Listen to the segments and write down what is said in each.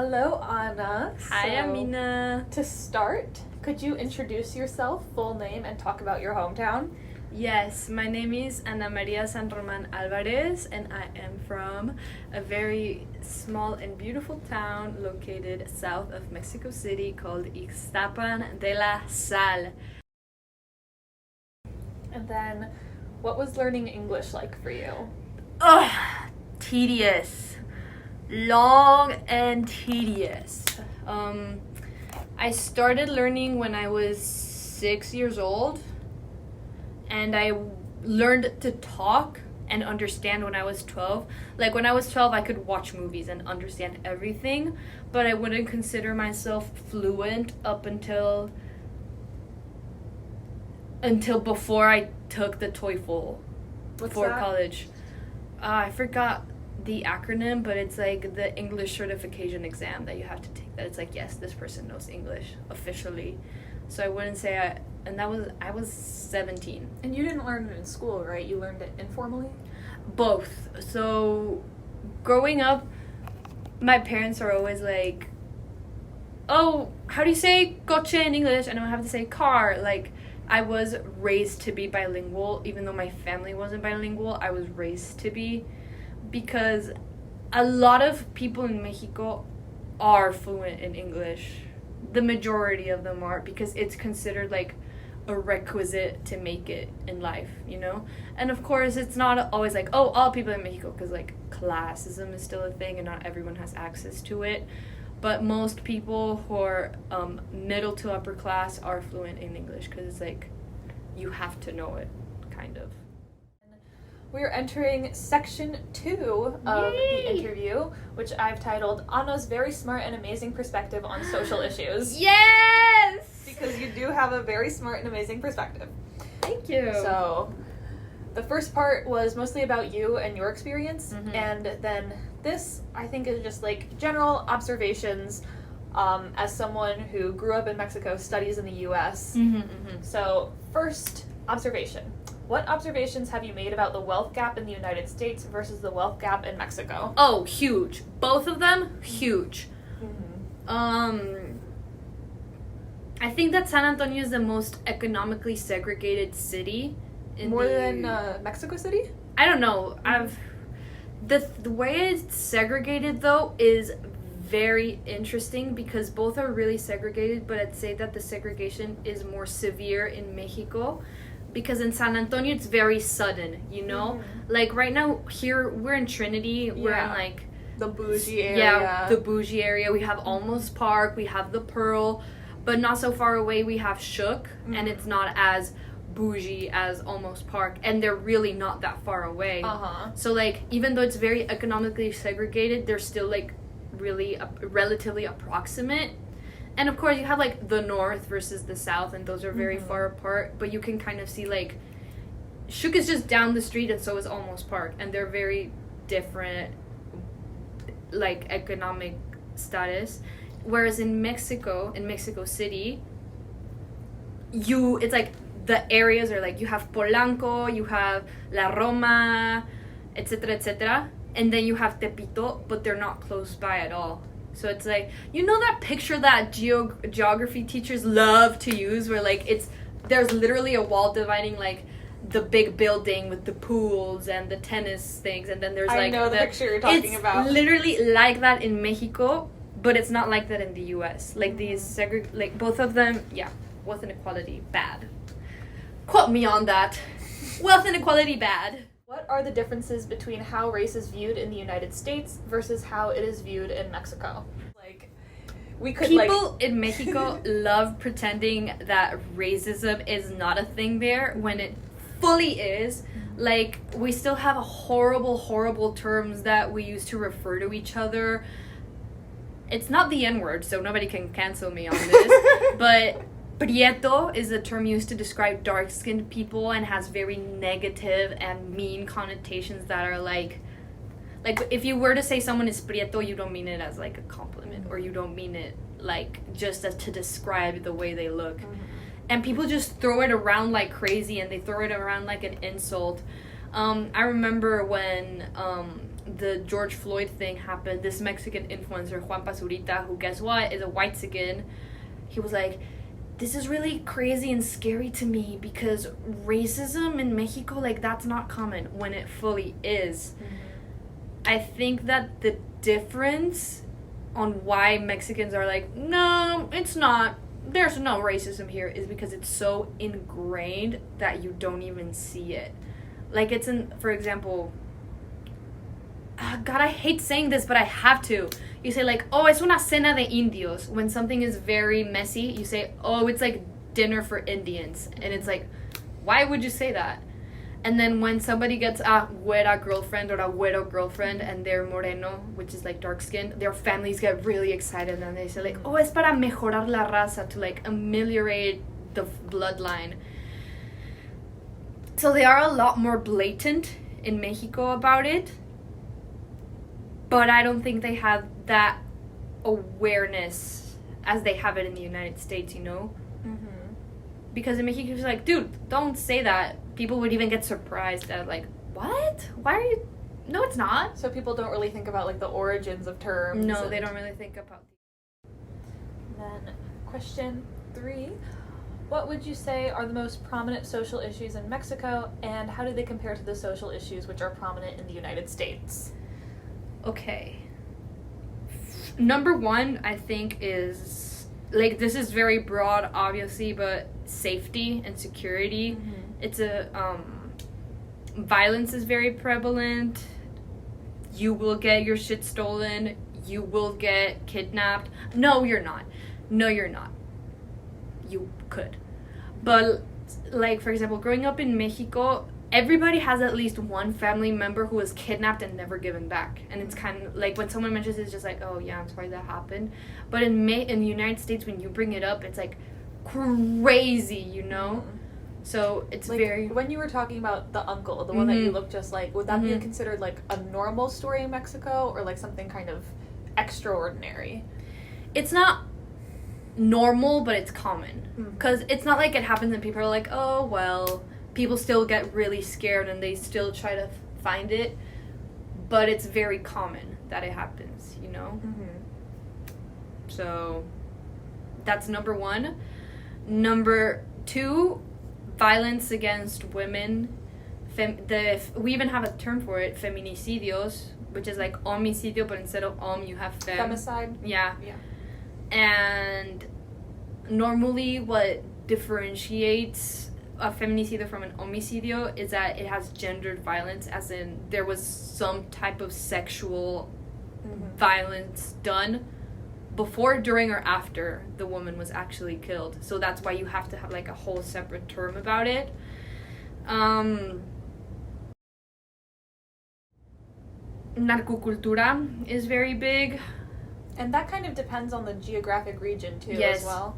Hello, Anna. Hi, Amina. To start, could you introduce yourself, full name, and talk about your hometown? Yes, my name is Ana Maria San Roman Alvarez, and I am from a very small and beautiful town located south of Mexico City called Ixtapan de la Sal. And then, what was learning English like for you? Ugh, tedious. Long and tedious. I started learning when I was 6 years old, and I learned to talk and understand when I was 12. Like, when I was 12, I could watch movies and understand everything, but I wouldn't consider myself fluent up until before I took the TOEFL for college. I forgot the acronym, but it's like the English certification exam that you have to take. That it's like, yes, this person knows English officially. So I wouldn't say I was 17. And you didn't learn it in school, right? You learned it informally? Both. So growing up, my parents are always like, oh, how do you say coche in English? And I don't have to say car. Like, I was raised to be bilingual. Even though my family wasn't bilingual, I was raised to be, because a lot of people in Mexico are fluent in English. The majority of them are, because it's considered like a requisite to make it in life, you know? And of course, it's not always like, oh, all people in Mexico, because like classism is still a thing and not everyone has access to it. But most people who are middle to upper class are fluent in English, because it's like, you have to know it, kind of. We're entering section 2 of the interview, which I've titled Anna's Very Smart and Amazing Perspective on Social Issues. Yes! Because you do have a very smart and amazing perspective. Thank you. So, the first part was mostly about you and your experience, and then this, I think, is just like general observations as someone who grew up in Mexico, studies in the US. So, first observation. What observations have you made about the wealth gap in the United States versus the wealth gap in Mexico? Oh, huge. Both of them, huge. I think that San Antonio is the most economically segregated city. More than Mexico City? I don't know. The way it's segregated, though, is very interesting, because both are really segregated, but I'd say that the segregation is more severe in Mexico. Because in San Antonio, it's very sudden, you know? Like, right now, here, we're in Trinity. We're in, like... the bougie area. Yeah, the bougie area. We have Almost Park. We have the Pearl. But not so far away, we have Shook. And it's not as bougie as Almost Park. And they're really not that far away. So, like, even though it's very economically segregated, they're still, like, really relatively approximate. And of course, you have, like, the north versus the south, and those are very far apart. But you can kind of see, like, Shook is just down the street, and so is Almost Park. And they're very different, like, economic status. Whereas in Mexico City, it's, like, the areas are, like, you have Polanco, you have La Roma, etc., etc. And then you have Tepito, but they're not close by at all. So it's like, you know that picture that geography teachers love to use, where like there's literally a wall dividing like the big building with the pools and the tennis things, and then there's like, I know the picture you're talking about. It's literally like that in Mexico, but it's not like that in the US. Like these like both of them, yeah, wealth inequality bad. Quote me on that. Wealth inequality bad. What are the differences between how race is viewed in the United States versus how it is viewed in Mexico? Like, we could people in Mexico love pretending that racism is not a thing there when it fully is. Like, we still have horrible terms that we use to refer to each other. It's not the N-word, so nobody can cancel me on this, but Prieto is a term used to describe dark-skinned people and has very negative and mean connotations that are like if you were to say someone is Prieto, you don't mean it as like a compliment, or you don't mean it like just as to describe the way they look. And people just throw it around like crazy, and they throw it around like an insult. I remember when the George Floyd thing happened, this Mexican influencer, Juan Pazurita, who, guess what, is a white-sican, he was like, this is really crazy and scary to me because racism in Mexico, like, that's not common when it fully is. Mm-hmm. I think that the difference on why Mexicans are like, no, it's not, there's no racism here, is because it's so ingrained that you don't even see it. Like, it's in, for example, God, I hate saying this, but I have to. You say, like, oh, es una cena de indios. When something is very messy, you say, oh, it's like dinner for Indians. And it's like, why would you say that? And then when somebody gets a güera girlfriend or a güero girlfriend and they're moreno, which is like dark skin, their families get really excited and they say, like, oh, es para mejorar la raza, to like ameliorate the bloodline. So they are a lot more blatant in Mexico about it. But I don't think they have that awareness as they have it in the United States, you know? Mm-hmm. Because in Mexico, it's like, dude, don't say that. People would even get surprised at, like, what? Why are you... No, it's not. So people don't really think about, like, the origins of terms. No, they don't really think about... Then, question 3. What would you say are the most prominent social issues in Mexico, and how do they compare to the social issues which are prominent in the United States? Okay. Number 1, I think, is, like, this is very broad, obviously, but safety and security. Mm-hmm. It's violence is very prevalent. You will get your shit stolen. You will get kidnapped. No, you're not. No, you're not. You could. But, like, for example, growing up in Mexico, everybody has at least one family member who was kidnapped and never given back. And it's kind of like when someone mentions it, it's just like, oh yeah, I'm sorry that happened. But in the United States, when you bring it up, it's like crazy, you know? Mm-hmm. So it's like, very... When you were talking about the uncle, the one that you look just like, would that be considered like a normal story in Mexico or like something kind of extraordinary? It's not normal, but it's common. Because it's not like it happens and people are like, oh, well... People still get really scared and they still try to find it, but it's very common that it happens, you know? Mm-hmm. So that's number 1. Number 2, violence against women. We even have a term for it, feminicidios, which is like homicidio, but instead of you have femicide. Yeah. And normally what differentiates a feminicidio from an homicidio is that it has gendered violence, as in there was some type of sexual violence done before, during, or after the woman was actually killed. So that's why you have to have like a whole separate term about it. Narcocultura is very big. And that kind of depends on the geographic region too, yes. As well.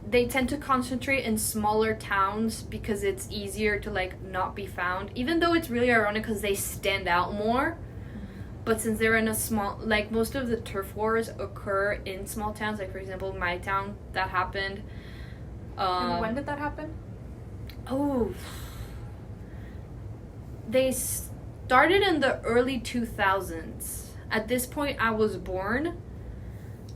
They tend to concentrate in smaller towns because it's easier to, like, not be found. Even though it's really ironic because they stand out more. Mm-hmm. But since they're in a small... Like, most of the turf wars occur in small towns. Like, for example, my town, that happened. And when did that happen? Oh. They started in the early 2000s. At this point, I was born.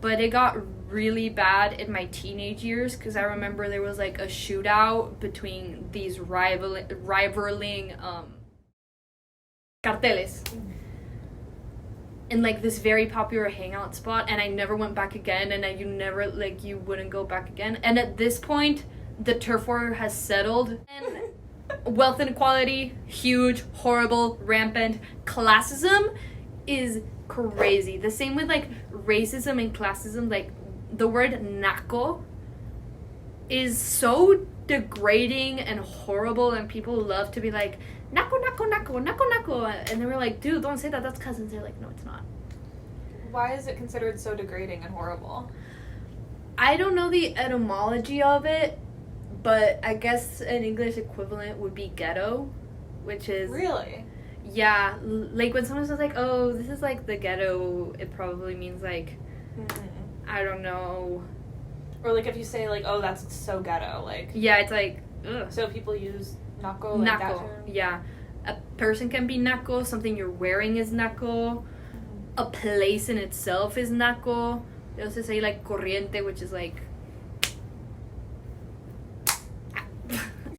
But it got really bad in my teenage years because I remember there was like a shootout between these rivaling carteles in like this very popular hangout spot, and I never went back again, and you wouldn't go back again. And at this point, the turf war has settled, and wealth inequality, huge, horrible, rampant. Classism is crazy. The same with like racism and classism. Like, the word naco is so degrading and horrible, and people love to be like, naco, naco, naco, naco, naco. And they were like, dude, don't say that, that's cousins. They're like, no, it's not. Why is it considered so degrading and horrible? I don't know the etymology of it, but I guess an English equivalent would be ghetto, which is... Really? Yeah, like when someone says like, oh, this is like the ghetto, it probably means like, I don't know. Or like if you say like, oh, that's so ghetto, like. Yeah, it's like, ugh. So people use naco like that term? Yeah. a person can be naco, something you're wearing is naco, a place in itself is naco. They also say like corriente, which is like